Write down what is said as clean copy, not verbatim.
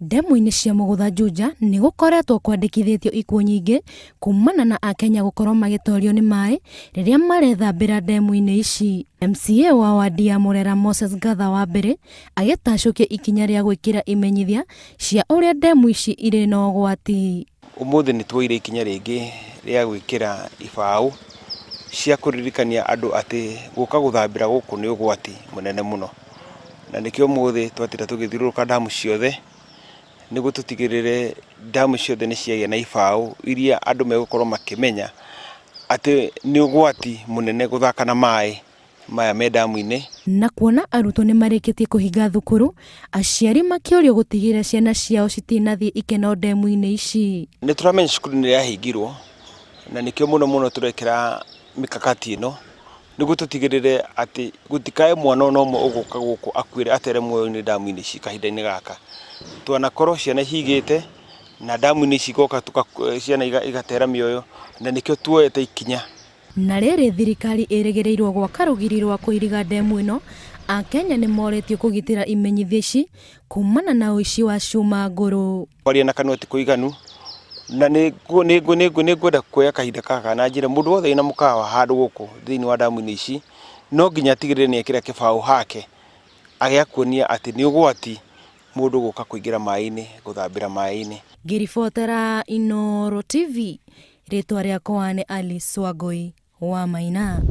Ndemu-inĩ cia Mũgũtha Juja nĩ gũkoretwo kwandĩkithĩtio ikuũ nyingĩ kumana na Akenya gũkorwo magĩtorio nĩ maĩ rĩrĩa marethambĩra ndemu-inĩ ici. MCA wa wadi ya Murera Moses Gatha wa mbere agĩtacũkia ikinya rĩa gwĩkĩra imenyithia cia ũrĩa ndemu ici irĩ na ũgwati. Ũmũthĩ nĩ tuoire ikinya rĩngĩ rĩa gwĩkĩra ibaũ cia kũririkania andũ atĩ gũka gũthambĩra gũkũ nĩ ũgwati mũnene mũno, na nĩkĩo ũmũthĩ twatira tũgĩthiũrũrũka damu ciothe nĩguo tũtigĩrĩre damu ciothe nĩ ciagĩa na ibaũ iria andũ megũkorwo makĩmenya atĩ nĩ ũgwati mũnene gũthaka na maĩ maya me damu-inĩ. Na kuona arutwo nĩ marĩkĩtie kũhinga thukuru, aciari makĩũrio gũtigĩrĩra ciana ciao citinathiĩ ikeno ndemu-inĩ ici. Nĩ tũramenya cukuru nĩ yahingirwo na nĩkĩo mũno tũrekĩra mikakati ĩno nĩguo tũtigĩrĩre atĩ gũtikae mwana no ũmwe ũgũka gũkũ akuĩre atere muoyo-inĩ damu-inĩ ici kahinda-inĩ gaka. Twanakorwo ciana ihigĩte na damu-inĩ ici igoka ciana igatera mĩoyo, na nĩkĩo tuoyete ikinya. Na rĩrĩ thirikari ĩrĩgĩrĩirwo gwaka rũgiri rwa kũiriga ndemu ĩno, Akenya nĩ moretio kũgitĩra imenyithia ici kumana na ũici wa cuma ngũrũ. Kwaria na kanua ti kũiganu, na nĩngwenda kuoya kahinda gaka na njĩra mũndũ wothe ena mũkawa handũ gũkũ thĩinĩ wa damu-inĩ ici no nginya atigĩrĩre nĩ ekĩra kĩbaũ hake agĩa kuonia atĩ nĩ ũgwati mũndũ gũka kũingĩra maĩ-inĩ, gũthambĩra maĩ-inĩ. Ngĩribotera Inooro TV, rĩtwa rĩakwa nĩ Alice Wangui wa Maina.